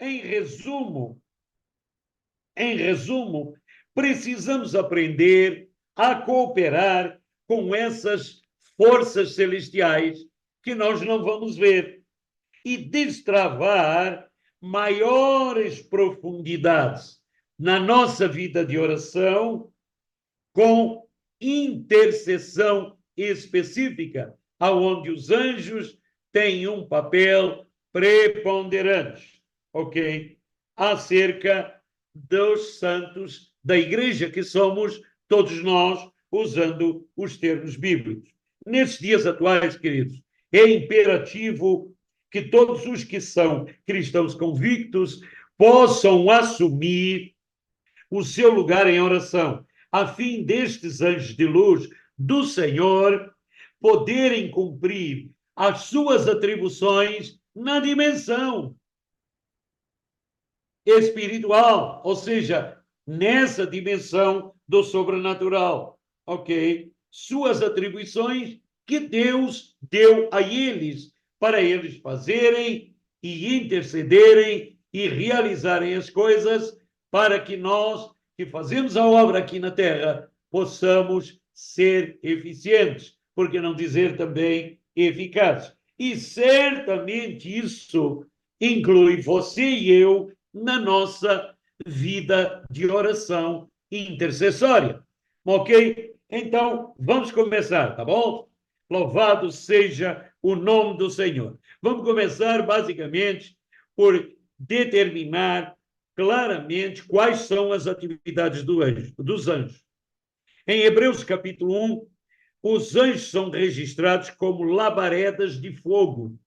Em resumo, precisamos aprender a cooperar com essas forças celestiais que nós não vamos ver e destravar maiores profundidades na nossa vida de oração com intercessão específica, aonde os anjos têm um papel preponderante, ok? Acerca dos santos da igreja, que somos todos nós, usando os termos bíblicos. Nesses dias atuais, queridos, é imperativo que todos os que são cristãos convictos possam assumir o seu lugar em oração, a fim destes anjos de luz do Senhor poderem cumprir as suas atribuições na dimensão espiritual, ou seja, nessa dimensão do sobrenatural, ok? Suas atribuições que Deus deu a eles, para eles fazerem e intercederem e realizarem as coisas, para que nós, que fazemos a obra aqui na Terra, possamos ser eficientes, por que não dizer também eficazes. E certamente isso inclui você e eu na nossa vida de oração intercessória. Ok? Então, vamos começar, tá bom? Louvado seja o nome do Senhor. Vamos começar, basicamente, por determinar claramente quais são as atividades dos anjos. Em Hebreus capítulo 1, os anjos são registrados como labaredas de fogo.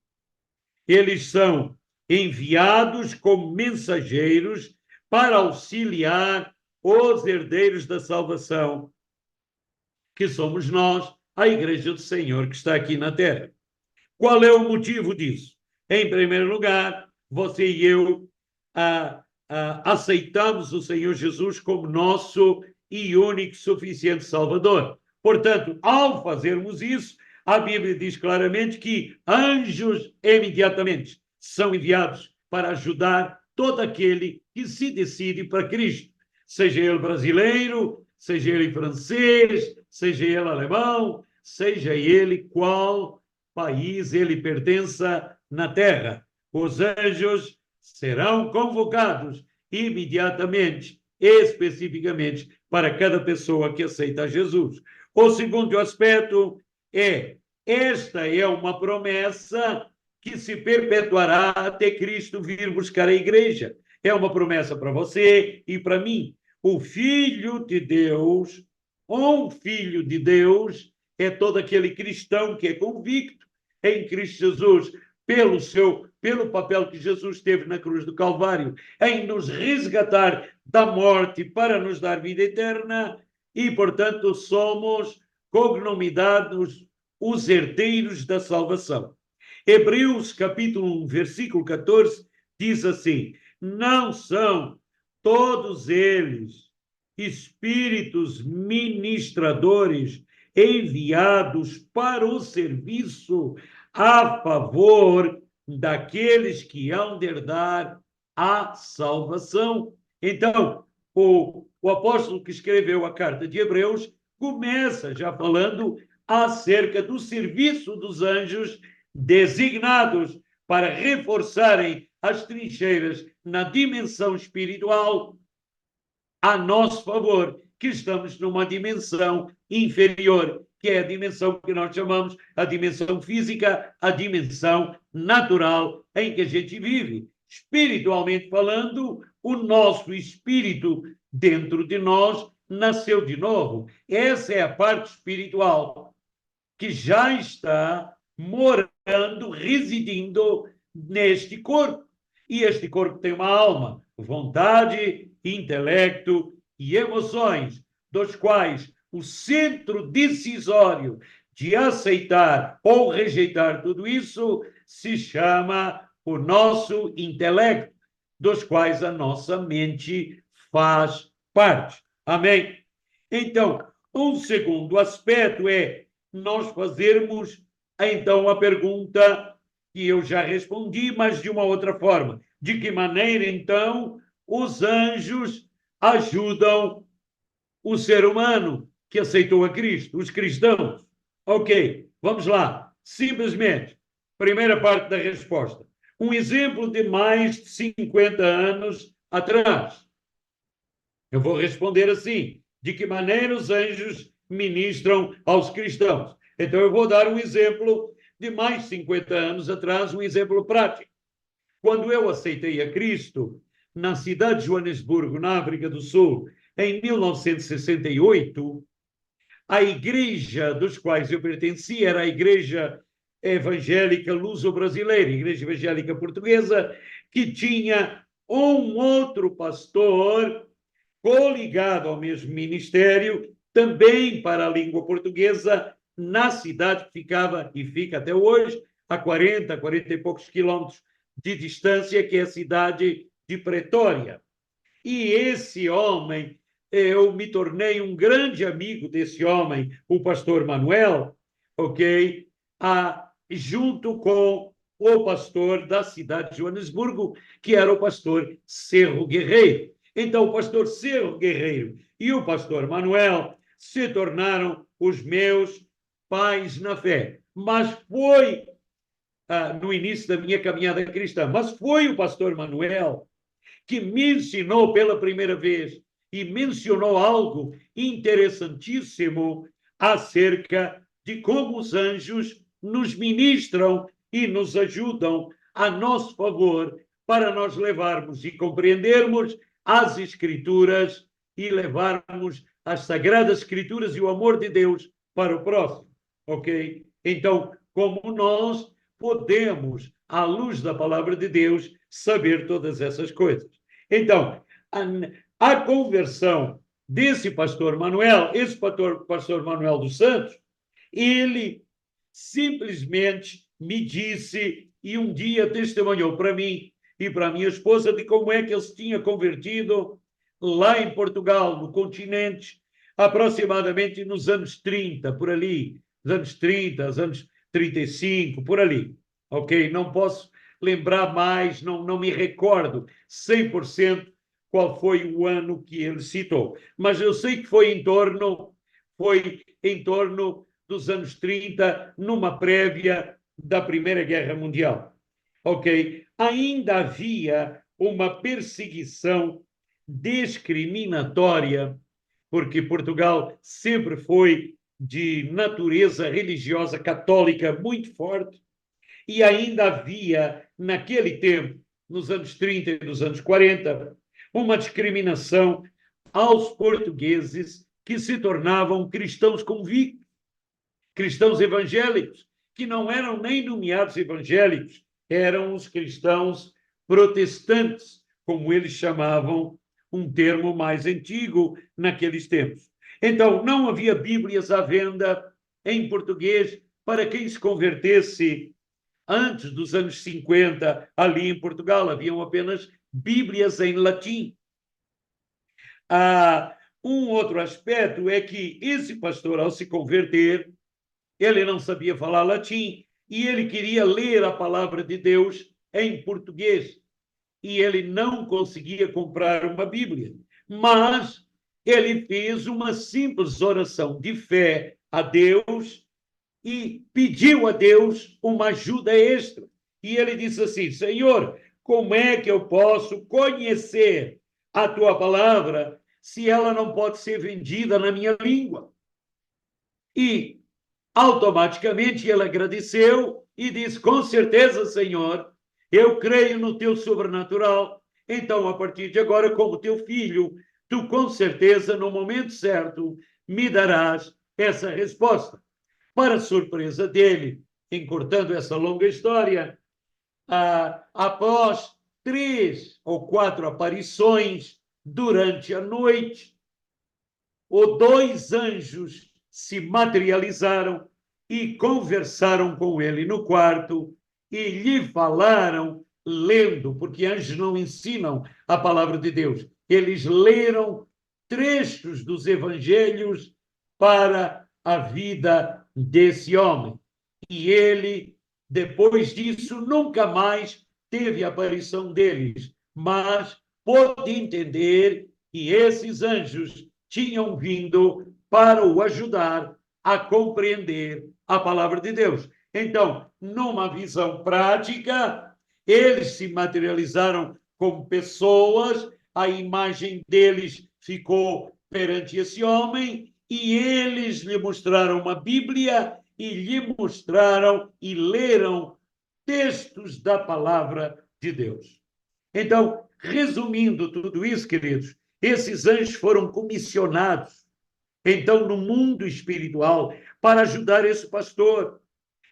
Eles são enviados como mensageiros para auxiliar os herdeiros da salvação, que somos nós, a Igreja do Senhor que está aqui na Terra. Qual é o motivo disso? Em primeiro lugar, você e eu aceitamos o Senhor Jesus como nosso e único suficiente Salvador. Portanto, ao fazermos isso, a Bíblia diz claramente que anjos imediatamente são enviados para ajudar todo aquele que se decide para Cristo, seja ele brasileiro, seja ele francês, seja ele alemão, seja ele qual país ele pertença na terra. Os anjos serão convocados imediatamente, especificamente, para cada pessoa que aceita Jesus. O segundo aspecto é, esta é uma promessa que se perpetuará até Cristo vir buscar a igreja. É uma promessa para você e para mim. O Filho de Deus, um Filho de Deus, é todo aquele cristão que é convicto em Cristo Jesus, pelo papel que Jesus teve na cruz do Calvário, em nos resgatar da morte para nos dar vida eterna, e, portanto, somos cognominados os herdeiros da salvação. Hebreus, capítulo 1, versículo 14, diz assim: não são todos eles espíritos ministradores enviados para o serviço a favor daqueles que hão de herdar a salvação. Então, o apóstolo que escreveu a carta de Hebreus começa já falando acerca do serviço dos anjos designados para reforçarem as trincheiras na dimensão espiritual a nosso favor, que estamos numa dimensão inferior, que é a dimensão que nós chamamos a dimensão física, a dimensão natural em que a gente vive. Espiritualmente falando, o nosso espírito dentro de nós nasceu de novo. Essa é a parte espiritual que já está morando, residindo neste corpo. E este corpo tem uma alma, vontade, intelecto e emoções, dos quais o centro decisório de aceitar ou rejeitar tudo isso se chama o nosso intelecto, dos quais a nossa mente faz parte. Amém? Então, um segundo aspecto é nós fazermos, então, a pergunta que eu já respondi, mas de uma outra forma. de que maneira, então, os anjos ajudam o ser humano que aceitou a Cristo, os cristãos. Ok, vamos lá. Simplesmente, primeira parte da resposta. Um exemplo de mais de 50 anos atrás. Eu vou responder assim: de que maneira os anjos ministram aos cristãos? Então, eu vou dar um exemplo de mais de 50 anos atrás, um exemplo prático. Quando eu aceitei a Cristo, na cidade de Joanesburgo, na África do Sul, em 1968, a igreja dos quais eu pertencia era a Igreja Evangélica Luso-Brasileira, Igreja Evangélica Portuguesa, que tinha um outro pastor coligado ao mesmo ministério, também para a língua portuguesa, na cidade que ficava, e fica até hoje, a 40 e poucos quilômetros de distância, que é a cidade de Pretória. E esse homem, eu me tornei um grande amigo desse homem, o pastor Manuel, ok? Junto com o pastor da cidade de Joanesburgo, que era o pastor Cerro Guerreiro. Então, o pastor Cerro Guerreiro e o pastor Manuel se tornaram os meus pais na fé. Mas foi no início da minha caminhada cristã, mas foi o pastor Manuel que me ensinou pela primeira vez e mencionou algo interessantíssimo acerca de como os anjos nos ministram e nos ajudam a nosso favor para nós levarmos e compreendermos as Escrituras e levarmos as Sagradas Escrituras e o amor de Deus para o próximo, ok? Então, como nós podemos, à luz da palavra de Deus, saber todas essas coisas. Então, a conversão desse pastor Manuel, esse pastor Manuel dos Santos, ele simplesmente me disse e um dia testemunhou para mim e para minha esposa de como é que ele se tinha convertido lá em Portugal, no continente, aproximadamente nos anos 30, por ali, os anos 30, os anos 35, por ali, ok? Não posso lembrar mais, não me recordo 100% qual foi o ano que ele citou, mas eu sei que foi em torno dos anos 30, numa prévia da Primeira Guerra Mundial. Ok? Ainda havia uma perseguição discriminatória, porque Portugal sempre foi de natureza religiosa católica muito forte, e ainda havia, naquele tempo, nos anos 30 e nos anos 40, uma discriminação aos portugueses que se tornavam cristãos convictos, cristãos evangélicos, que não eram nem nomeados evangélicos, eram os cristãos protestantes, como eles chamavam, um termo mais antigo naqueles tempos. Então, não havia Bíblias à venda em português para quem se convertesse antes dos anos 50, ali em Portugal, haviam apenas Bíblias em latim. Um outro aspecto é que esse pastor, ao se converter, ele não sabia falar latim e ele queria ler a palavra de Deus em português. E ele não conseguia comprar uma Bíblia. Mas ele fez uma simples oração de fé a Deus e pediu a Deus uma ajuda extra. E ele disse assim: Senhor, como é que eu posso conhecer a tua palavra se ela não pode ser vendida na minha língua? E automaticamente ele agradeceu e disse: com certeza, Senhor, eu creio no teu sobrenatural. Então, a partir de agora, como teu filho, tu com certeza, no momento certo, me darás essa resposta. Para surpresa dele, encurtando essa longa história, após 3 ou 4 aparições durante a noite, os 2 anjos se materializaram e conversaram com ele no quarto e lhe falaram lendo, porque anjos não ensinam a palavra de Deus. Eles leram trechos dos evangelhos para a vida desse homem. E ele, depois disso, nunca mais teve a aparição deles, mas pôde entender que esses anjos tinham vindo para o ajudar a compreender a palavra de Deus. Então, numa visão prática, eles se materializaram como pessoas, a imagem deles ficou perante esse homem, e eles lhe mostraram uma Bíblia e lhe mostraram e leram textos da palavra de Deus. Então, resumindo tudo isso, queridos, esses anjos foram comissionados, então, no mundo espiritual, para ajudar esse pastor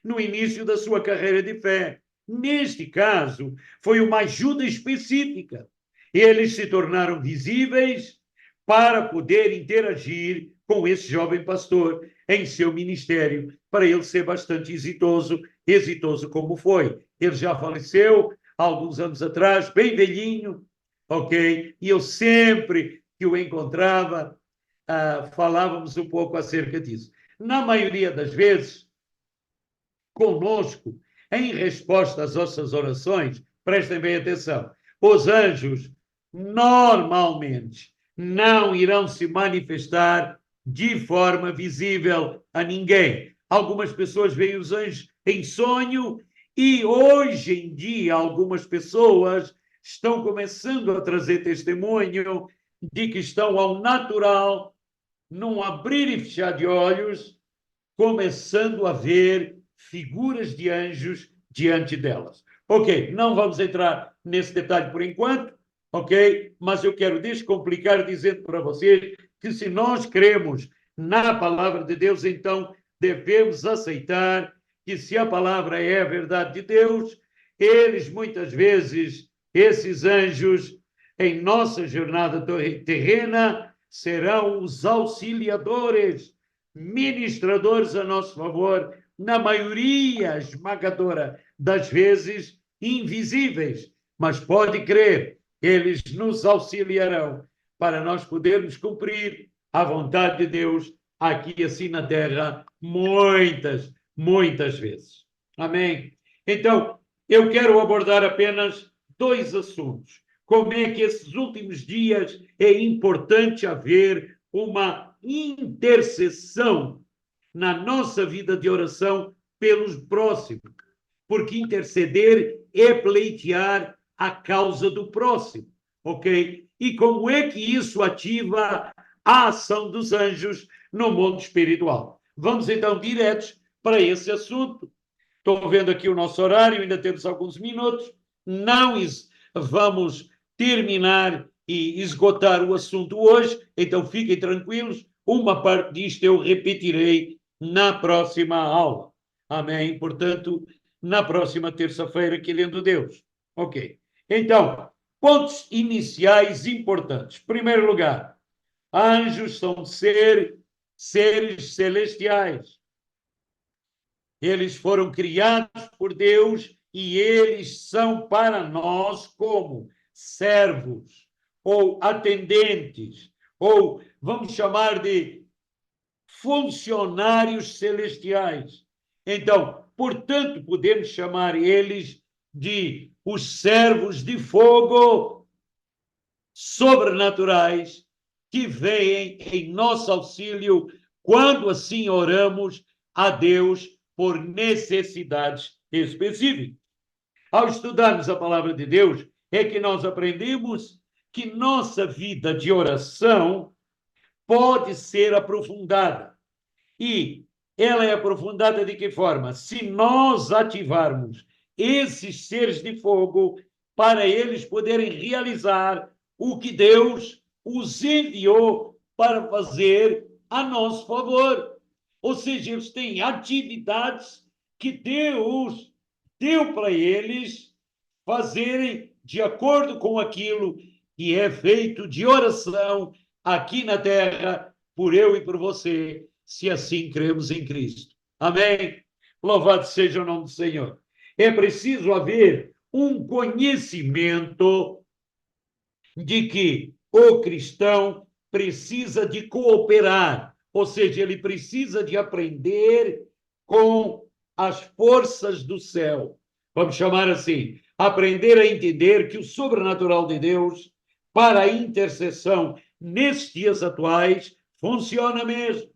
no início da sua carreira de fé. Neste caso, foi uma ajuda específica. Eles se tornaram visíveis para poder interagir com esse jovem pastor em seu ministério, para ele ser bastante exitoso como foi. Ele já faleceu há alguns anos atrás, bem velhinho, ok? E eu sempre que o encontrava, falávamos um pouco acerca disso. Na maioria das vezes, conosco, em resposta às nossas orações, prestem bem atenção, os anjos normalmente não irão se manifestar de forma visível a ninguém. Algumas pessoas veem os anjos em sonho e hoje em dia algumas pessoas estão começando a trazer testemunho de que estão ao natural, num abrir e fechar de olhos, começando a ver figuras de anjos diante delas. Ok, não vamos entrar nesse detalhe por enquanto, ok? Mas eu quero descomplicar dizendo para vocês que se nós cremos na palavra de Deus, então devemos aceitar que se a palavra é a verdade de Deus, eles muitas vezes, esses anjos, em nossa jornada terrena, serão os auxiliadores, ministradores a nosso favor, na maioria esmagadora das vezes invisíveis, mas pode crer, eles nos auxiliarão para nós podermos cumprir a vontade de Deus aqui assim na terra muitas vezes. Amém? Então, eu quero abordar apenas dois assuntos. Como é que esses últimos dias é importante haver uma intercessão na nossa vida de oração pelos próximos, porque interceder é pleitear a causa do próximo, ok? E como é que isso ativa a ação dos anjos no mundo espiritual? Vamos então diretos para esse assunto. Estou vendo aqui o nosso horário, ainda temos alguns minutos. Não vamos terminar e esgotar o assunto hoje, então fiquem tranquilos, uma parte disto eu repetirei na próxima aula. Amém? Portanto, na próxima terça-feira, querendo Deus. Ok. Então, pontos iniciais importantes. Em primeiro lugar, anjos são seres celestiais. Eles foram criados por Deus e eles são para nós como servos ou atendentes, ou vamos chamar de funcionários celestiais. Então, portanto, podemos chamar eles de os servos de fogo sobrenaturais que vêm em nosso auxílio quando assim oramos a Deus por necessidades específicas. Ao estudarmos a palavra de Deus, é que nós aprendemos que nossa vida de oração pode ser aprofundada. E ela é aprofundada de que forma? Se nós ativarmos esses seres de fogo para eles poderem realizar o que Deus os enviou para fazer a nosso favor. Ou seja, eles têm atividades que Deus deu para eles fazerem de acordo com aquilo que é feito de oração aqui na terra, por eu e por você, se assim cremos em Cristo. Amém? Louvado seja o nome do Senhor. É preciso haver um conhecimento de que o cristão precisa de cooperar, ou seja, ele precisa de aprender com as forças do céu. Vamos chamar assim, aprender a entender que o sobrenatural de Deus para a intercessão nesses dias atuais funciona mesmo.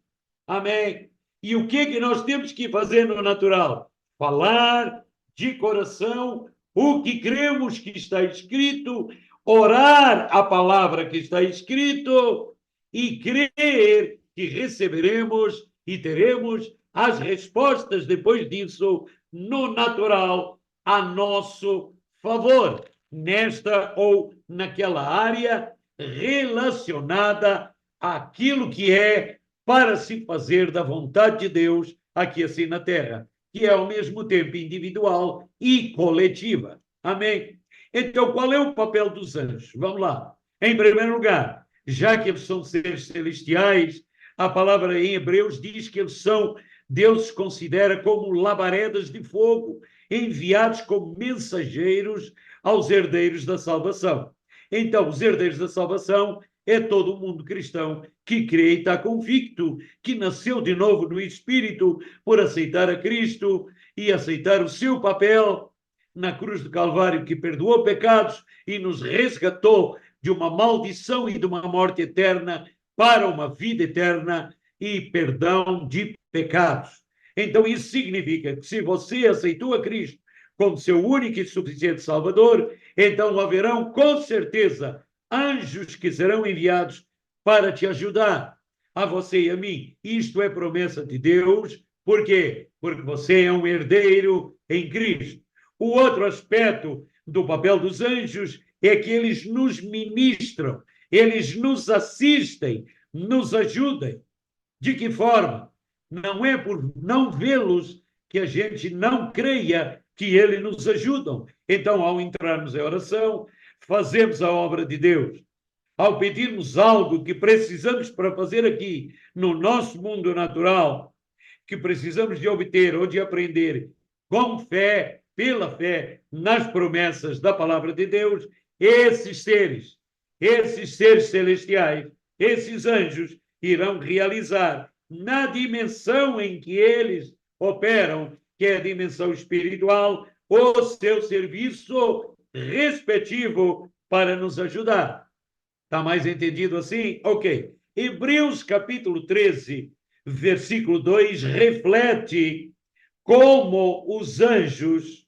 Amém? E o que é que nós temos que fazer no natural? Falar de coração o que cremos que está escrito, orar a palavra que está escrito e crer que receberemos e teremos as respostas depois disso no natural a nosso favor, nesta ou naquela área relacionada àquilo que é para se fazer da vontade de Deus aqui assim na terra, que é ao mesmo tempo individual e coletiva. Amém? Então, qual é o papel dos anjos? Vamos lá. Em primeiro lugar, já que eles são seres celestiais, a palavra em Hebreus diz que eles são, Deus os considera como labaredas de fogo, enviados como mensageiros aos herdeiros da salvação. Então, os herdeiros da salvação é todo o mundo cristão que crê e está convicto que nasceu de novo no Espírito por aceitar a Cristo e aceitar o seu papel na cruz do Calvário, que perdoou pecados e nos resgatou de uma maldição e de uma morte eterna para uma vida eterna e perdão de pecados. Então, isso significa que se você aceitou a Cristo como seu único e suficiente Salvador, então haverão com certeza anjos que serão enviados para te ajudar, a você e a mim. Isto é promessa de Deus. Por quê? Porque você é um herdeiro em Cristo. O outro aspecto do papel dos anjos é que eles nos ministram, eles nos assistem, nos ajudem. De que forma? Não é por não vê-los que a gente não creia que eles nos ajudam. Então, ao entrarmos em oração, fazemos a obra de Deus. Ao pedirmos algo que precisamos para fazer aqui, no nosso mundo natural, que precisamos de obter ou de aprender com fé, pela fé, nas promessas da palavra de Deus, esses seres celestiais, esses anjos, irão realizar na dimensão em que eles operam, que é a dimensão espiritual, o seu serviço respectivo para nos ajudar. Está mais entendido assim? Ok. Hebreus capítulo 13, versículo 2, reflete como os anjos,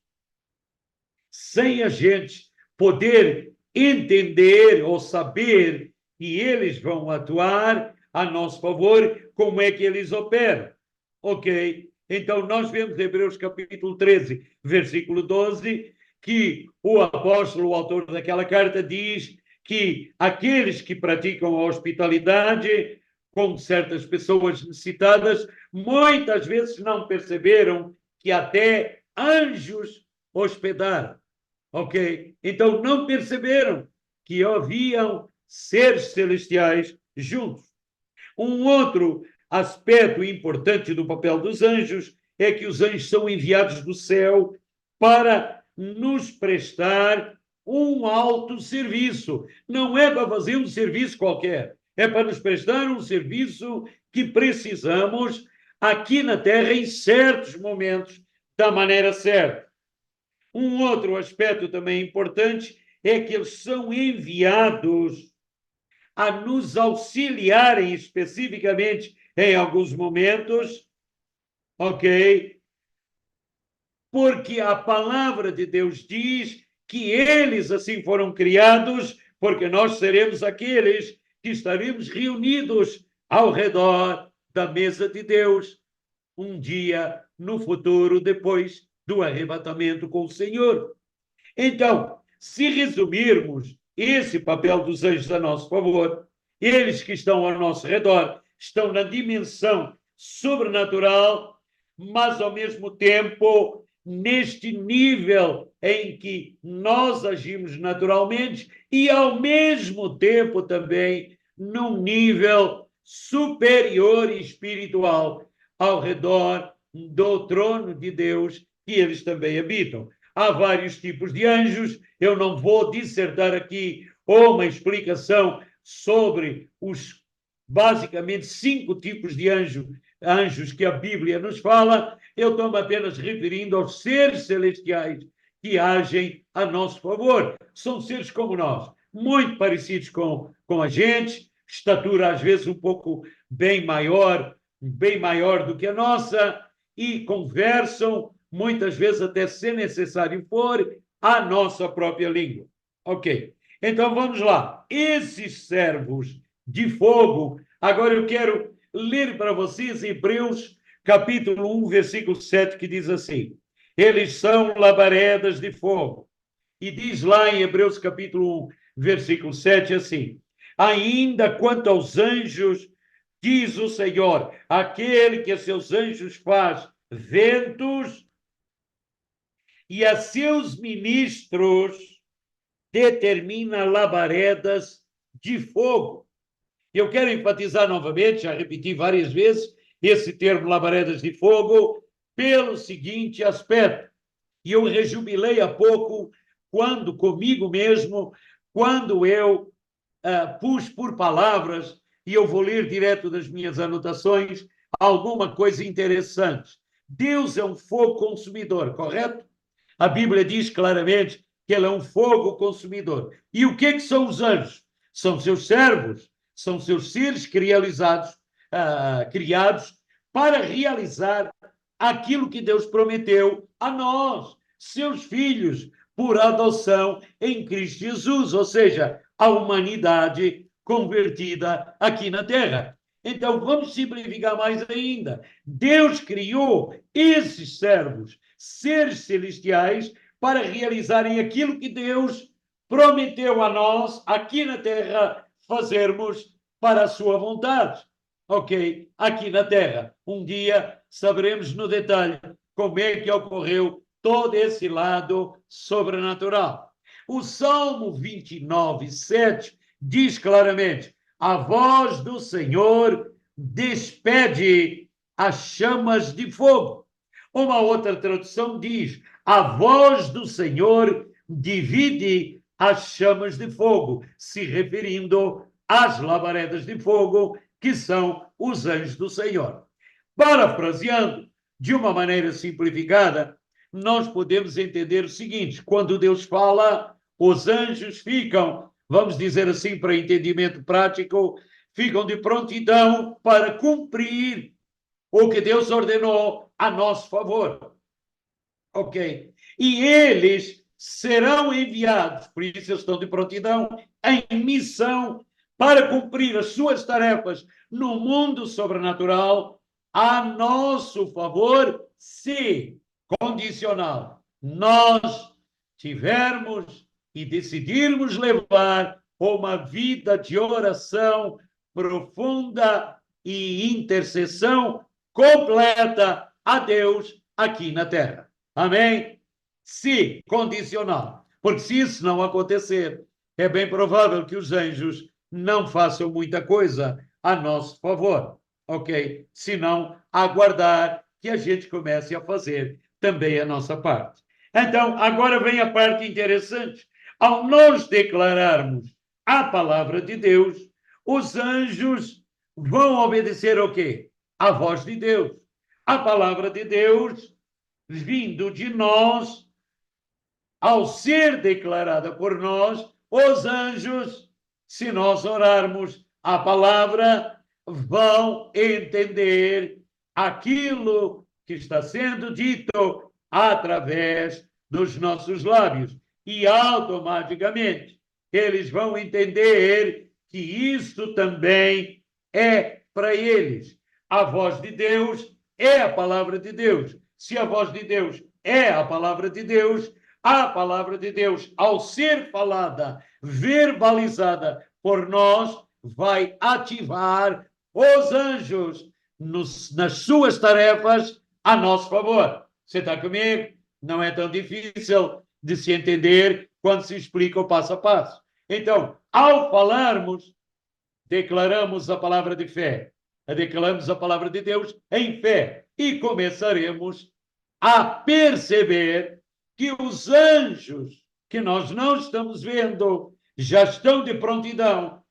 sem a gente poder entender ou saber que eles vão atuar a nosso favor, como é que eles operam. Ok? Então, nós vemos em Hebreus capítulo 13, versículo 12, que o apóstolo, o autor daquela carta, diz que aqueles que praticam a hospitalidade com certas pessoas necessitadas, muitas vezes não perceberam que até anjos hospedaram. Ok? Então, não perceberam que haviam seres celestiais juntos. Um outro aspecto importante do papel dos anjos é que os anjos são enviados do céu para nos prestar um alto serviço. Não é para fazer um serviço qualquer, é para nos prestar um serviço que precisamos aqui na Terra em certos momentos, da maneira certa. Um outro aspecto também importante é que eles são enviados a nos auxiliarem especificamente em alguns momentos, ok? Porque a palavra de Deus diz que eles assim foram criados, porque nós seremos aqueles que estaremos reunidos ao redor da mesa de Deus um dia no futuro, depois do arrebatamento com o Senhor. Então, se resumirmos esse papel dos anjos a nosso favor, eles que estão ao nosso redor estão na dimensão sobrenatural, mas ao mesmo tempo neste nível em que nós agimos naturalmente e ao mesmo tempo também num nível superior e espiritual ao redor do trono de Deus que eles também habitam. Há vários tipos de anjos, eu não vou dissertar aqui uma explicação sobre os basicamente 5 tipos de anjos que a Bíblia nos fala, eu estou-me apenas referindo aos seres celestiais que agem a nosso favor. São seres como nós, muito parecidos com a gente, estatura às vezes um pouco bem maior do que a nossa, e conversam, muitas vezes até se necessário for, a nossa própria língua. Ok, então vamos lá. Esses servos de fogo, agora eu quero ler para vocês Hebreus capítulo 1, versículo 7, que diz assim: eles são labaredas de fogo. E diz lá em Hebreus capítulo 1, versículo 7, assim: ainda quanto aos anjos, diz o Senhor, aquele que a seus anjos faz ventos e a seus ministros determina labaredas de fogo. Eu quero enfatizar novamente, já repeti várias vezes, esse termo labaredas de fogo, pelo seguinte aspecto. E eu rejubilei há pouco, quando comigo mesmo, quando eu pus por palavras, e eu vou ler direto das minhas anotações, alguma coisa interessante. Deus é um fogo consumidor, correto? A Bíblia diz claramente que ele é um fogo consumidor. E o que é que são os anjos? São seus servos, são seus seres criados para realizar aquilo que Deus prometeu a nós, seus filhos, por adoção em Cristo Jesus, ou seja, a humanidade convertida aqui na Terra. Então, vamos simplificar mais ainda. Deus criou esses servos, seres celestiais, para realizarem aquilo que Deus prometeu a nós, aqui na Terra, fazermos para a sua vontade. Ok? Aqui na Terra. Um dia saberemos no detalhe como é que ocorreu todo esse lado sobrenatural. O Salmo 29, 7 diz claramente: a voz do Senhor despede as chamas de fogo. Uma outra tradução diz: a voz do Senhor divide as chamas de fogo, se referindo às labaredas de fogo, que são os anjos do Senhor. Parafraseando, de uma maneira simplificada, nós podemos entender o seguinte: quando Deus fala, os anjos ficam, vamos dizer assim, para entendimento prático, ficam de prontidão para cumprir o que Deus ordenou a nosso favor. Ok? E eles serão enviados, por isso eles estão de prontidão, em missão para cumprir as suas tarefas no mundo sobrenatural a nosso favor, se condicional nós tivermos e decidirmos levar uma vida de oração profunda e intercessão completa a Deus aqui na Terra. Amém? Se condicional. Porque se isso não acontecer, é bem provável que os anjos não façam muita coisa a nosso favor, ok? Se não, aguardar que a gente comece a fazer também a nossa parte. Então, agora vem a parte interessante. Ao nós declararmos a palavra de Deus, os anjos vão obedecer ao quê? A voz de Deus. A palavra de Deus, vindo de nós, ao ser declarada por nós, os anjos, se nós orarmos a palavra, vão entender aquilo que está sendo dito através dos nossos lábios. E automaticamente eles vão entender que isto também é para eles. A voz de Deus é a palavra de Deus. Se a voz de Deus é a palavra de Deus, a palavra de Deus, ao ser falada, verbalizada por nós, vai ativar os anjos nas suas tarefas a nosso favor. Você está comigo? Não é tão difícil de se entender quando se explica o passo a passo. Então, ao falarmos, declaramos a palavra de fé, declaramos a palavra de Deus em fé e começaremos a perceber que os anjos que nós não estamos vendo já estão de prontidão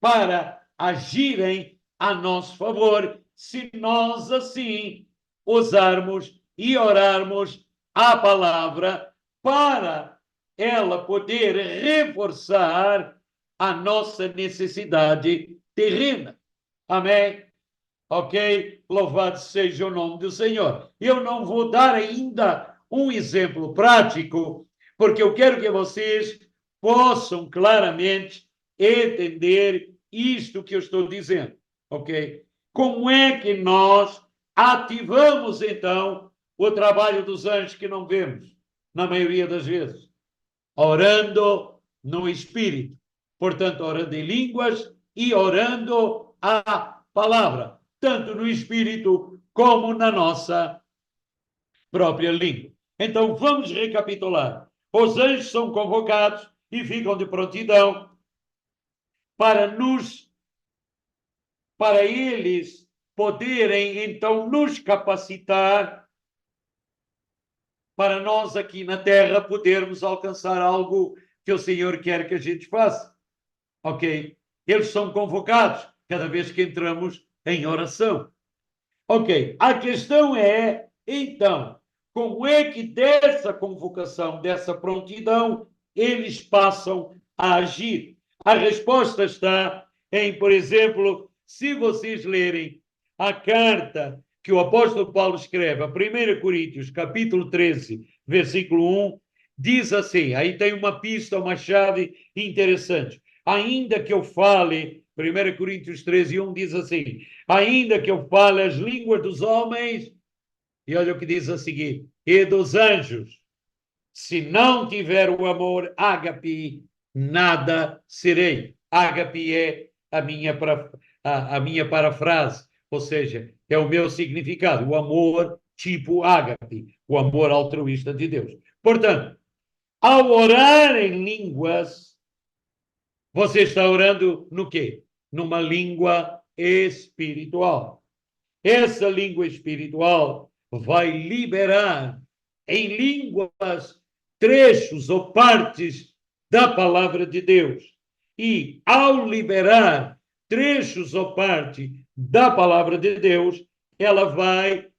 para agirem a nosso favor, se nós assim usarmos e orarmos a palavra para ela poder reforçar a nossa necessidade terrena. Amém? Ok? Louvado seja o nome do Senhor. Eu não vou dar ainda um exemplo prático, porque eu quero que vocês possam claramente entender isto que eu estou dizendo. Ok? Como é que nós ativamos, então, o trabalho dos anjos que não vemos, na maioria das vezes? Orando no Espírito. Portanto, orando em línguas e orando a palavra, tanto no Espírito como na nossa própria língua. Então, vamos recapitular. Os anjos são convocados e ficam de prontidão para eles poderem, então, nos capacitar para nós aqui na Terra podermos alcançar algo que o Senhor quer que a gente faça. Ok? Eles são convocados cada vez que entramos em oração. Ok, a questão é, então, como é que dessa convocação, dessa prontidão, eles passam a agir? A resposta está em, por exemplo, se vocês lerem a carta que o apóstolo Paulo escreve, a 1 Coríntios, capítulo 13, versículo 1, diz assim, aí tem uma pista, uma chave interessante. Ainda que eu fale, 1 Coríntios 13, 1 diz assim, ainda que eu fale as línguas dos homens, e olha o que diz a seguir, e dos anjos, se não tiver o amor, ágape, nada serei. Ágape é a minha parafrase, ou seja, é o meu significado, o amor tipo ágape, o amor altruísta de Deus. Portanto, ao orar em línguas, você está orando no quê? Numa língua espiritual. Essa língua espiritual vai liberar em línguas trechos ou partes da palavra de Deus. E ao liberar trechos ou parte da palavra de Deus,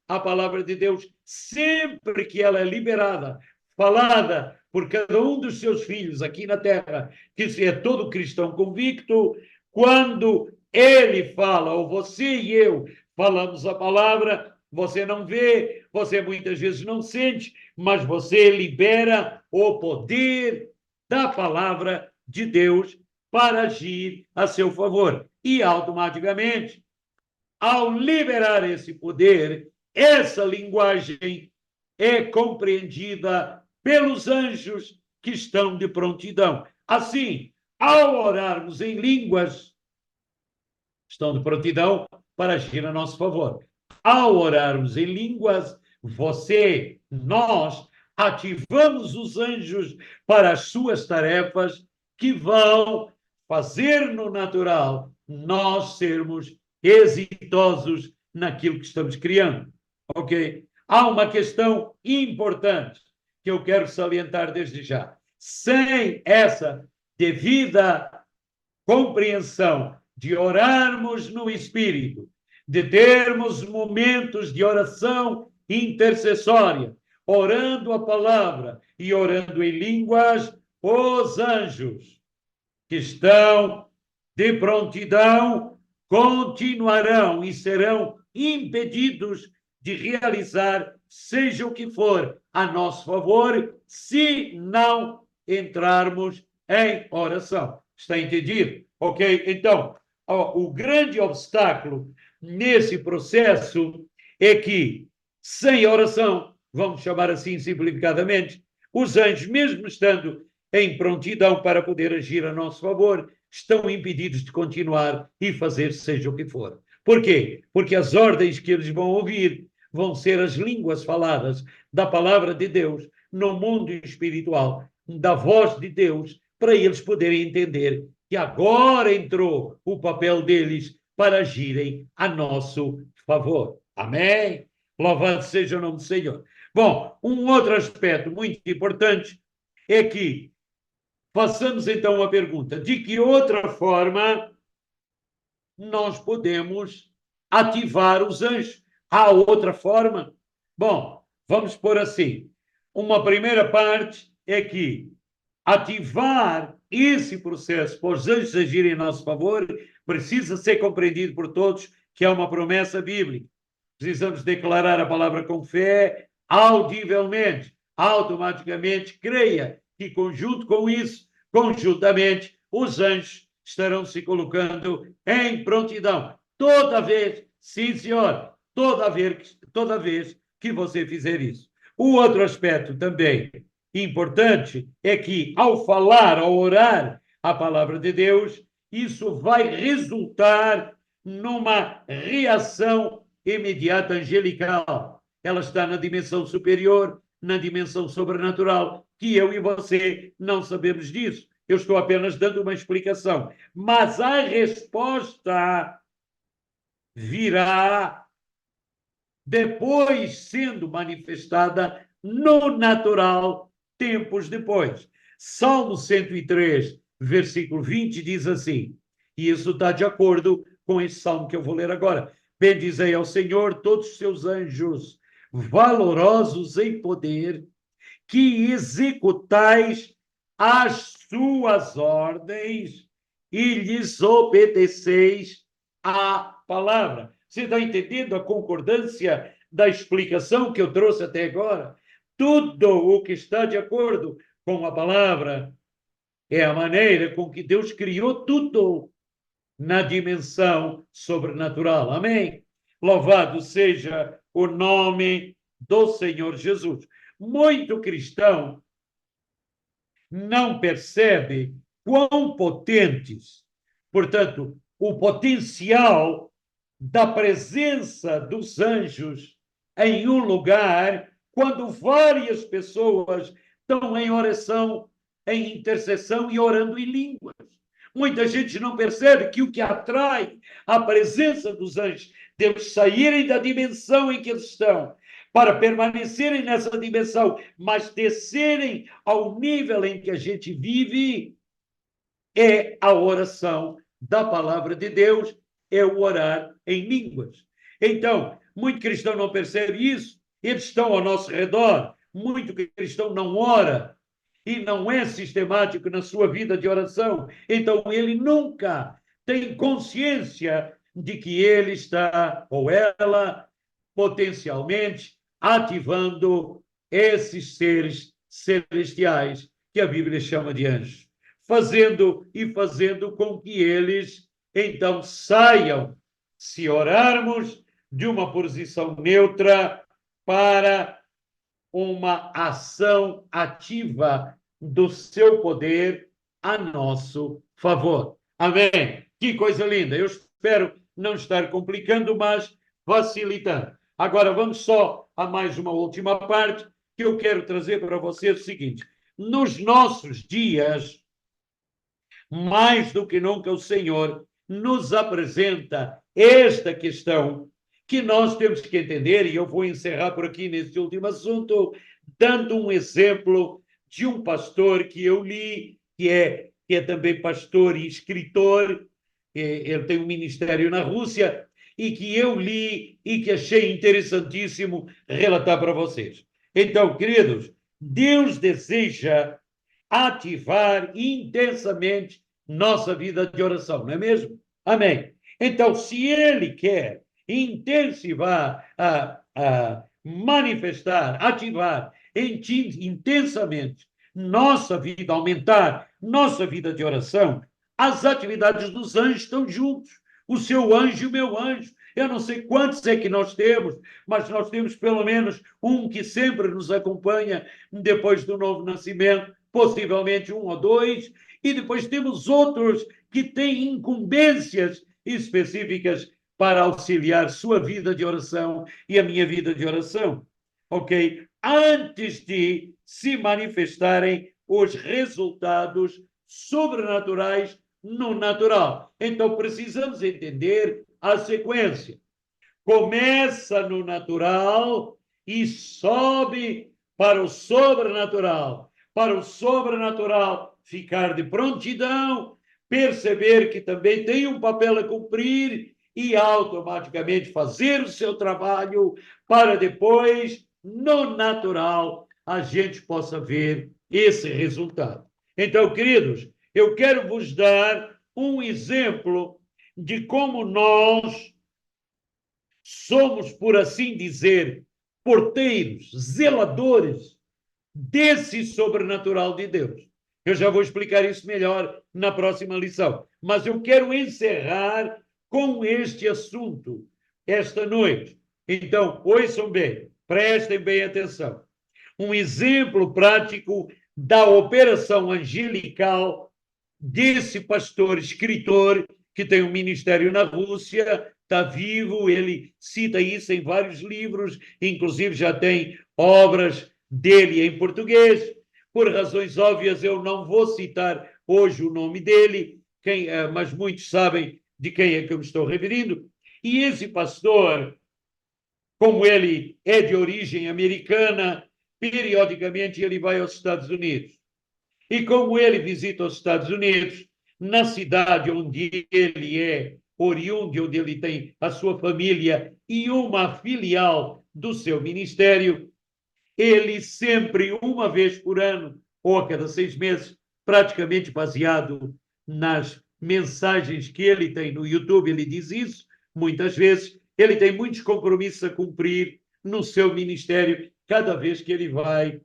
a palavra de Deus, sempre que ela é liberada, falada por cada um dos seus filhos aqui na terra, que é todo cristão convicto, quando ele fala, ou você e eu falamos a palavra, você não vê, você muitas vezes não sente, mas você libera o poder da palavra de Deus para agir a seu favor. E automaticamente, ao liberar esse poder, essa linguagem é compreendida pelos anjos que estão de prontidão. Assim, ao orarmos em línguas, estão de prontidão para agir a nosso favor. Ao orarmos em línguas, nós ativamos os anjos para as suas tarefas que vão fazer no natural nós sermos exitosos naquilo que estamos criando. Ok? Há uma questão importante que eu quero salientar desde já. Sem essa devida compreensão de orarmos no Espírito, de termos momentos de oração intercessória, orando a palavra e orando em línguas, os anjos que estão de prontidão continuarão e serão impedidos de realizar seja o que for a nosso favor, se não entrarmos em oração. Está entendido? Ok? Então, o grande obstáculo nesse processo é que, sem oração, vamos chamar assim simplificadamente, os anjos, mesmo estando em prontidão para poder agir a nosso favor, estão impedidos de continuar e fazer seja o que for. Por quê? Porque as ordens que eles vão ouvir vão ser as línguas faladas da palavra de Deus no mundo espiritual, da voz de Deus, para eles poderem entender que agora entrou o papel deles para agirem a nosso favor. Amém? Louvado seja o nome do Senhor. Bom, um outro aspecto muito importante é que façamos então uma pergunta: de que outra forma nós podemos ativar os anjos? Há outra forma? Bom, vamos pôr assim: uma primeira parte é que ativar esse processo para os anjos agirem em nosso favor precisa ser compreendido por todos que é uma promessa bíblica. Precisamos declarar a palavra com fé, audivelmente, automaticamente, creia que, conjunto com isso, conjuntamente, os anjos estarão se colocando em prontidão. Toda vez, sim, senhor, toda vez que você fizer isso. O outro aspecto também importante é que, ao falar, ao orar a palavra de Deus, isso vai resultar numa reação imediata angelical. Ela está na dimensão superior, na dimensão sobrenatural, que eu e você não sabemos disso. Eu estou apenas dando uma explicação. Mas a resposta virá depois sendo manifestada no natural, tempos depois. Salmo 103, versículo 20, diz assim, e isso está de acordo com esse salmo que eu vou ler agora. Bendizei ao Senhor todos os seus anjos, valorosos em poder, que executais as suas ordens e lhes obedeceis a palavra. Você está entendendo a concordância da explicação que eu trouxe até agora? Tudo o que está de acordo com a palavra é a maneira com que Deus criou tudo na dimensão sobrenatural. Amém? Louvado seja o nome do Senhor Jesus. Muito cristão não percebe quão potentes, portanto, o potencial da presença dos anjos em um lugar, quando várias pessoas estão em oração, em intercessão e orando em línguas. Muita gente não percebe que o que atrai a presença dos anjos, deles saírem da dimensão em que eles estão, para permanecerem nessa dimensão, mas descerem ao nível em que a gente vive, é a oração da palavra de Deus, é o orar em línguas. Então, muito cristão não percebe isso, eles estão ao nosso redor, muito cristão não ora e não é sistemático na sua vida de oração, então ele nunca tem consciência de que ele está, ou ela, potencialmente ativando esses seres celestiais que a Bíblia chama de anjos, fazendo com que eles então saiam, se orarmos, de uma posição neutra para uma ação ativa do seu poder a nosso favor. Amém? Que coisa linda! Eu espero não estar complicando, mas facilitando. Agora vamos só a mais uma última parte que eu quero trazer para vocês o seguinte: nos nossos dias, mais do que nunca o Senhor nos apresenta esta questão que nós temos que entender, e eu vou encerrar por aqui nesse último assunto, dando um exemplo de um pastor que eu li, que é também pastor e escritor, ele tem um ministério na Rússia, e que eu li e que achei interessantíssimo relatar para vocês. Então, queridos, Deus deseja ativar intensamente nossa vida de oração, não é mesmo? Amém. Então, se Ele quer intensivar, manifestar, ativar intensamente nossa vida, aumentar nossa vida de oração, as atividades dos anjos estão juntos. O seu anjo e o meu anjo. Eu não sei quantos é que nós temos, mas nós temos pelo menos um que sempre nos acompanha depois do novo nascimento, possivelmente um ou dois, e depois temos outros que têm incumbências específicas para auxiliar sua vida de oração e a minha vida de oração, ok? Antes de se manifestarem os resultados sobrenaturais no natural. Então, precisamos entender a sequência. Começa no natural e sobe para o sobrenatural. Para o sobrenatural ficar de prontidão, perceber que também tem um papel a cumprir e automaticamente fazer o seu trabalho para depois, no natural, a gente possa ver esse resultado. Então, queridos, eu quero vos dar um exemplo de como nós somos, por assim dizer, porteiros, zeladores desse sobrenatural de Deus. Eu já vou explicar isso melhor na próxima lição. Mas eu quero encerrar com este assunto esta noite. Então, ouçam bem, prestem bem atenção. Um exemplo prático da operação angelical desse pastor, escritor, que tem um ministério na Rússia, está vivo, ele cita isso em vários livros, inclusive já tem obras dele em português. Por razões óbvias, eu não vou citar hoje o nome dele, mas muitos sabem de quem é que eu me estou referindo. E esse pastor, como ele é de origem americana, periodicamente ele vai aos Estados Unidos. E como ele visita os Estados Unidos, na cidade onde ele é oriundo, onde ele tem a sua família e uma filial do seu ministério, ele sempre, uma vez por ano, ou a cada 6 meses, praticamente baseado nas mensagens que ele tem no YouTube, ele diz isso muitas vezes, ele tem muitos compromissos a cumprir no seu ministério, cada vez que ele vai,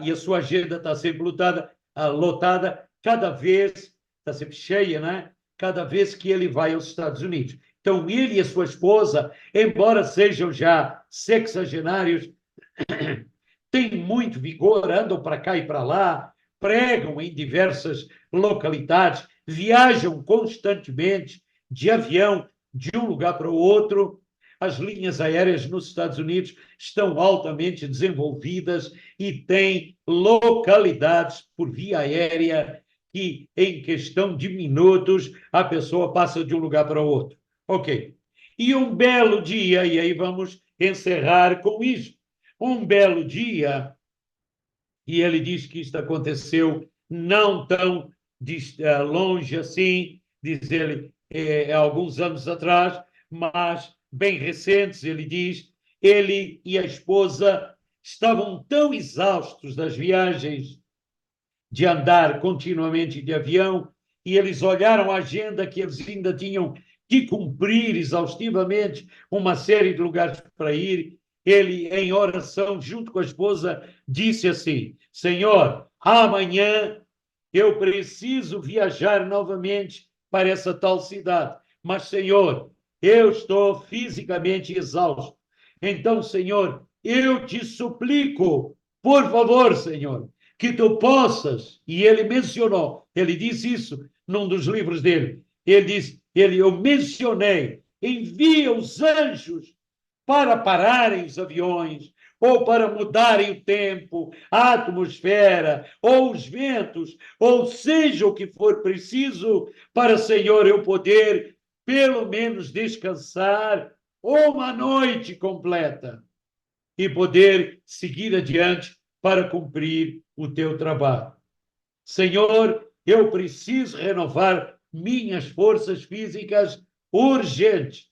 e a sua agenda está sempre lotada, cada vez, está sempre cheia, né? Cada vez que ele vai aos Estados Unidos. Então, ele e a sua esposa, embora sejam já sexagenários, têm muito vigor, andam para cá e para lá, pregam em diversas localidades, viajam constantemente de avião de um lugar para o outro. As linhas aéreas nos Estados Unidos estão altamente desenvolvidas e têm localidades por via aérea que, em questão de minutos, a pessoa passa de um lugar para o outro. Ok. E um belo dia, e aí vamos encerrar com isso, um belo dia, e ele diz que isto aconteceu não tão longe assim, diz ele, alguns anos atrás, mas bem recentes, ele diz, ele e a esposa estavam tão exaustos das viagens de andar continuamente de avião, e eles olharam a agenda que eles ainda tinham que cumprir exaustivamente uma série de lugares para ir. Ele, em oração, junto com a esposa, disse assim: Senhor, amanhã eu preciso viajar novamente para essa tal cidade, mas, Senhor, eu estou fisicamente exausto. Então, Senhor, eu te suplico, por favor, Senhor, que tu possas, e ele mencionou, ele disse isso num dos livros dele, ele disse, eu mencionei, envia os anjos para pararem os aviões, ou para mudarem o tempo, a atmosfera, ou os ventos, ou seja o que for preciso, para, Senhor, eu poder, pelo menos, descansar uma noite completa e poder seguir adiante para cumprir o teu trabalho. Senhor, eu preciso renovar minhas forças físicas urgente.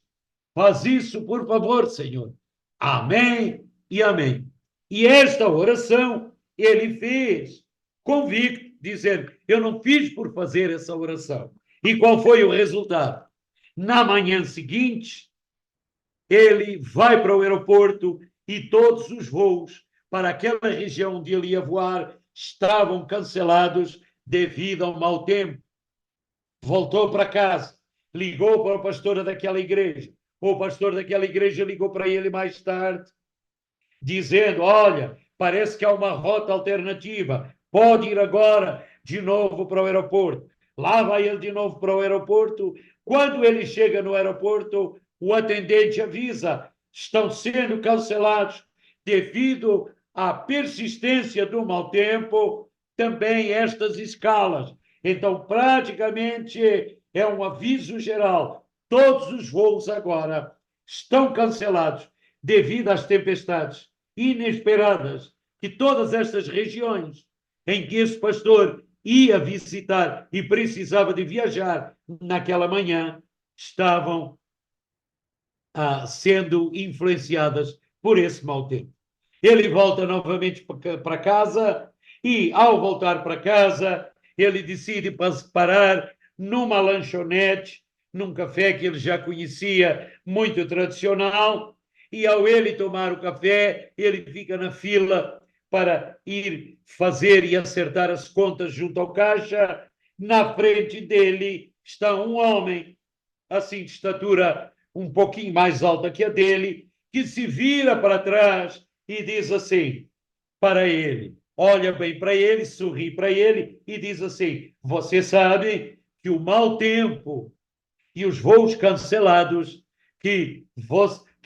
Faz isso, por favor, Senhor. Amém e amém. E esta oração ele fez convicto, dizendo: eu não fiz por fazer essa oração. E qual foi o resultado? Na manhã seguinte, ele vai para o aeroporto e todos os voos para aquela região onde ele ia voar estavam cancelados devido ao mau tempo. Voltou para casa, ligou para o pastor daquela igreja. O pastor daquela igreja ligou para ele mais tarde, dizendo: olha, parece que há uma rota alternativa, pode ir agora de novo para o aeroporto. Lá vai ele de novo para o aeroporto. Quando ele chega no aeroporto, o atendente avisa: estão sendo cancelados devido à persistência do mau tempo, também estas escalas. Então, praticamente, é um aviso geral. Todos os voos agora estão cancelados devido às tempestades inesperadas que todas estas regiões em que esse pastor ia visitar e precisava de viajar naquela manhã estavam sendo influenciadas por esse mau tempo. Ele volta novamente para casa E, ao voltar para casa, ele decide parar numa lanchonete, num café que ele já conhecia, muito tradicional, e ao ele tomar o café, ele fica na fila para ir fazer e acertar as contas junto ao caixa. Na frente dele está um homem, assim de estatura um pouquinho mais alta que a dele, que se vira para trás e diz assim para ele, olha bem para ele, sorri para ele e diz assim: você sabe que o mau tempo e os voos cancelados que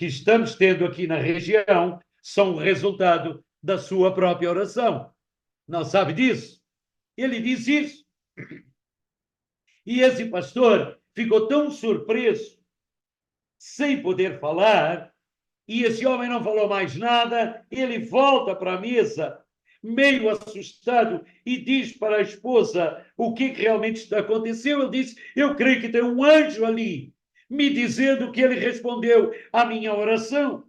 estamos tendo aqui na região são resultado da sua própria oração. Não sabe disso? Ele disse isso. E esse pastor ficou tão surpreso, sem poder falar, e esse homem não falou mais nada. Ele volta para a mesa, meio assustado, e diz para a esposa o que realmente aconteceu. Ele disse: eu creio que tem um anjo ali, me dizendo que ele respondeu à minha oração.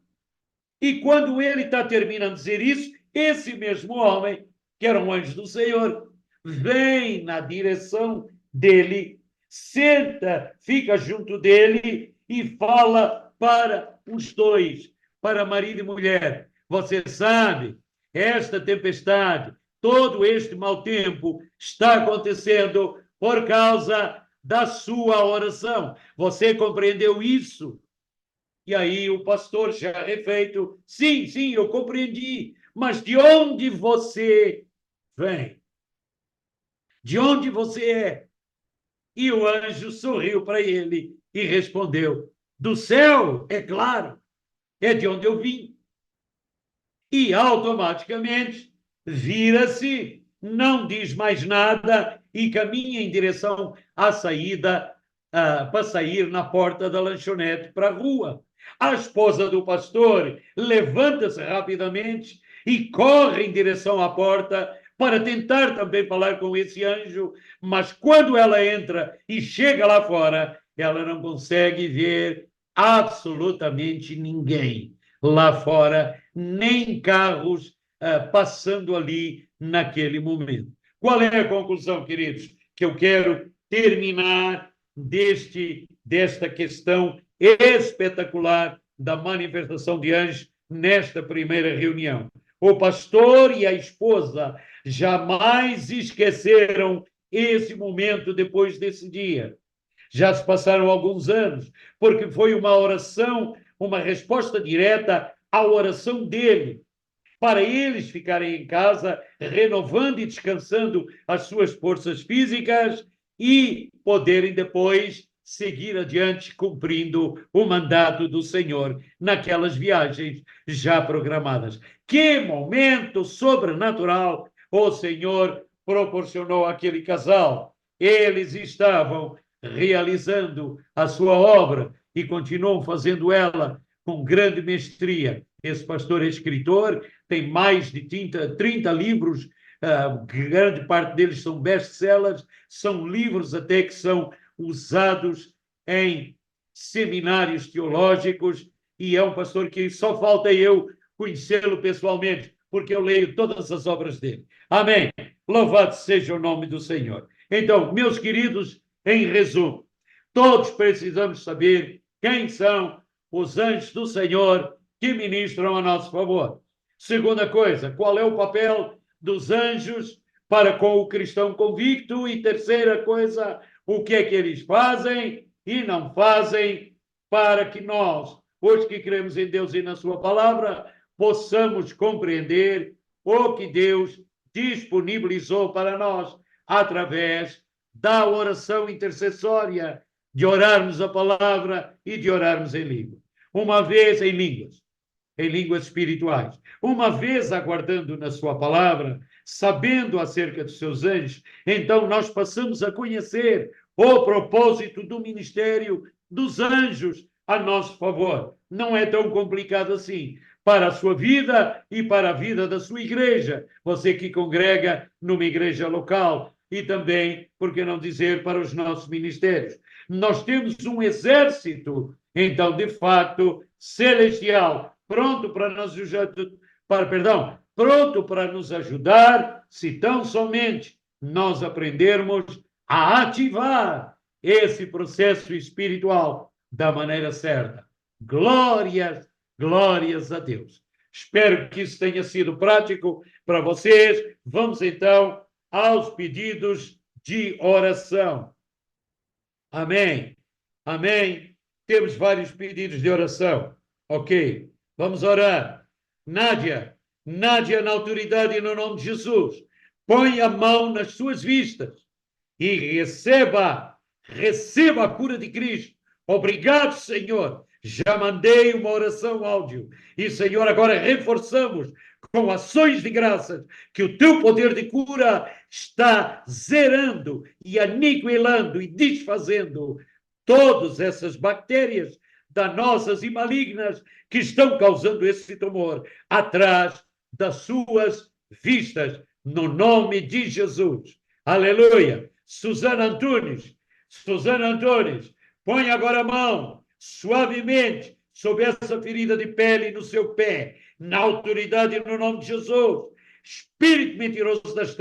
E quando ele está terminando de dizer isso, esse mesmo homem, que era um anjo do Senhor, vem na direção dele, senta, fica junto dele e fala para os dois, para marido e mulher: você sabe, esta tempestade, todo este mau tempo está acontecendo por causa da sua oração. Você compreendeu isso? E aí o pastor, já refeito: sim, sim, eu compreendi, mas de onde você vem? De onde você é? E o anjo sorriu para ele e respondeu: do céu, é claro, é de onde eu vim. E automaticamente vira-se, não diz mais nada e caminha em direção à saída, para sair na porta da lanchonete para a rua. A esposa do pastor levanta-se rapidamente e corre em direção à porta para tentar também falar com esse anjo, mas quando ela entra e chega lá fora, ela não consegue ver absolutamente ninguém lá fora, nem carros passando ali naquele momento. Qual é a conclusão, queridos, que eu quero terminar desta questão espetacular da manifestação de anjos nesta primeira reunião? O pastor e a esposa jamais esqueceram esse momento depois desse dia. Já se passaram alguns anos, porque foi uma oração, uma resposta direta à oração dele, para eles ficarem em casa, renovando e descansando as suas forças físicas e poderem depois seguir adiante, cumprindo o mandato do Senhor naquelas viagens já programadas. Que momento sobrenatural o Senhor proporcionou àquele casal! Eles estavam realizando a sua obra e continuam fazendo ela com grande mestria. Esse pastor é escritor, tem mais de 30 livros, grande parte deles são best-sellers, são livros até que são usados em seminários teológicos, e é um pastor que só falta eu conhecê-lo pessoalmente, porque eu leio todas as obras dele. Amém. Louvado seja o nome do Senhor. Então, meus queridos, em resumo, todos precisamos saber quem são os anjos do Senhor que ministram a nosso favor. Segunda coisa, qual é o papel dos anjos para com o cristão convicto? E terceira coisa, o que é que eles fazem e não fazem para que nós, os que cremos em Deus e na sua palavra, possamos compreender o que Deus disponibilizou para nós através da oração intercessória, de orarmos a palavra e de orarmos em língua. Uma vez em línguas espirituais. Uma vez aguardando na sua palavra, sabendo acerca dos seus anjos, então nós passamos a conhecer o propósito do ministério dos anjos a nosso favor. Não é tão complicado assim. Para a sua vida e para a vida da sua igreja, você que congrega numa igreja local, e também, por que não dizer, para os nossos ministérios. Nós temos um exército, então, de fato, celestial, pronto para nos pronto para nos ajudar, se tão somente nós aprendermos a ativar esse processo espiritual da maneira certa. Glórias, glórias a Deus. Espero que isso tenha sido prático para vocês. Vamos então aos pedidos de oração. Amém. Amém. Temos vários pedidos de oração. Ok. Vamos orar. Nádia, na autoridade e no nome de Jesus, põe a mão nas suas vistas e receba a cura de Cristo. Obrigado, Senhor. Já mandei uma oração áudio. E, Senhor, agora reforçamos com ações de graças que o teu poder de cura está zerando e aniquilando e desfazendo todas essas bactérias danosas e malignas que estão causando esse tumor atrás das suas vistas, no nome de Jesus. Aleluia. Susana Antunes, põe agora a mão suavemente sobre essa ferida de pele no seu pé, na autoridade e no nome de Jesus. Espírito mentiroso das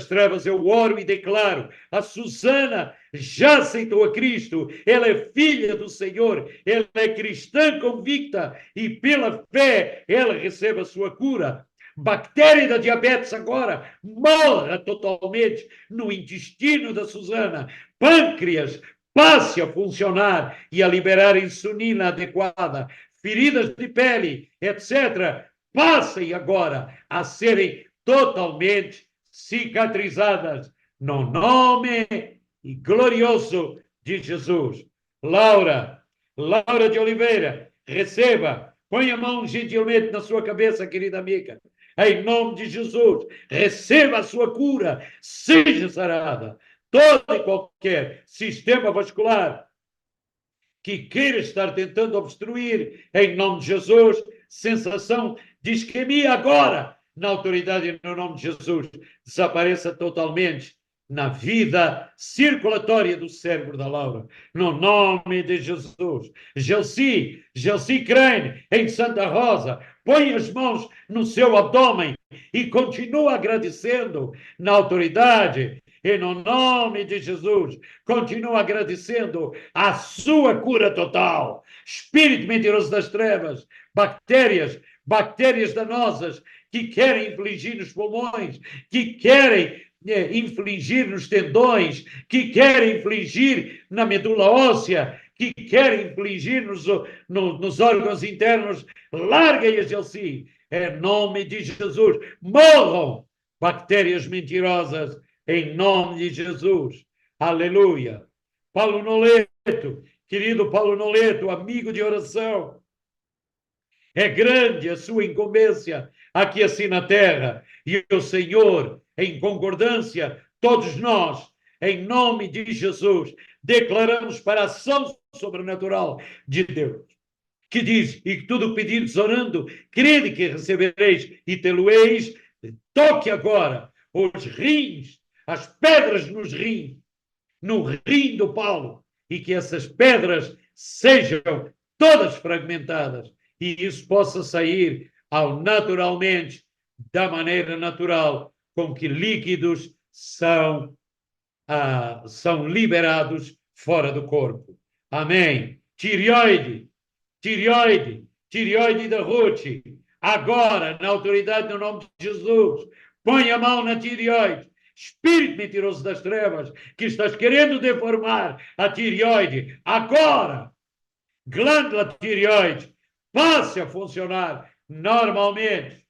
trevas, eu oro e declaro: a Susana já aceitou a Cristo, ela é filha do Senhor, ela é cristã convicta e pela fé ela recebe a sua cura. Bactéria da diabetes agora morra totalmente no intestino da Susana. Pâncreas passe a funcionar e a liberar insulina adequada. Feridas de pele, etc., passem agora a serem totalmente cicatrizadas no nome glorioso de Jesus. Laura de Oliveira, receba, põe a mão gentilmente na sua cabeça, querida amiga. Em nome de Jesus, receba a sua cura, seja sarada. Todo e qualquer sistema vascular que queira estar tentando obstruir, em nome de Jesus, sensação de isquemia agora, na autoridade e no nome de Jesus, desapareça totalmente na vida circulatória do cérebro da Laura, no nome de Jesus. Gelsi Crane, em Santa Rosa, põe as mãos no seu abdômen e continua agradecendo na autoridade e no nome de Jesus. Continua agradecendo a sua cura total. Espírito mentiroso das trevas, bactérias danosas que querem infligir nos pulmões, que querem infligir nos tendões, que querem infligir na medula óssea, que querem infligir nos órgãos internos, larguem-as de si, em nome de Jesus. Morram bactérias mentirosas, em nome de Jesus. Aleluia. Paulo Noleto, querido Paulo Noleto, amigo de oração, é grande a sua incumbência aqui assim na terra, e o Senhor, em concordância, todos nós, em nome de Jesus, declaramos para a ação sobrenatural de Deus, que diz: e que tudo pedidos orando, crede que recebereis e tê-lo-eis. Toque agora os rins, as pedras nos rins, no rim do Paulo, e que essas pedras sejam todas fragmentadas e isso possa sair naturalmente, da maneira natural com que líquidos são liberados fora do corpo. Amém. Tireoide da Ruth, agora, na autoridade do nome de Jesus, põe a mão na tireoide. Espírito mentiroso das trevas, que estás querendo deformar a tireoide, agora, glândula tireoide, passe a funcionar normalmente,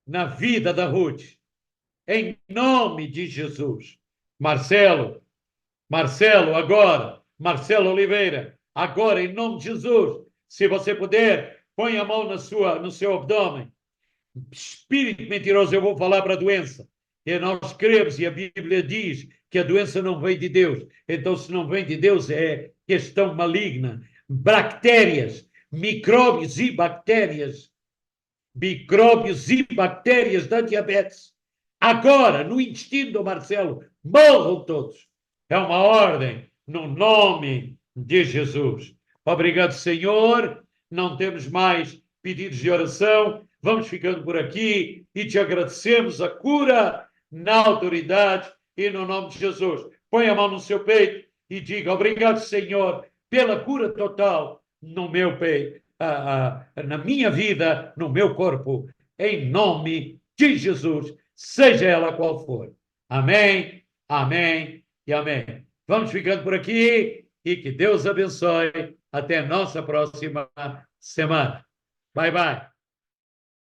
na vida da Ruth, em nome de Jesus. Marcelo Oliveira, agora, em nome de Jesus, se você puder, põe a mão no seu abdômen. Espírito mentiroso, eu vou falar para a doença. E nós cremos, e a Bíblia diz que a doença não vem de Deus. Então, se não vem de Deus, é questão maligna. Bactérias, micróbios e bactérias da diabetes. Agora, no intestino do Marcelo, morram todos. É uma ordem no nome de Jesus. Obrigado, Senhor. Não temos mais pedidos de oração. Vamos ficando por aqui e te agradecemos a cura na autoridade e no nome de Jesus. Põe a mão no seu peito e diga: obrigado, Senhor, pela cura total no meu peito, na minha vida, no meu corpo, em nome de Jesus, seja ela qual for. Amém, amém e amém. Vamos ficando por aqui e que Deus abençoe. Até a nossa próxima semana. Bye, bye.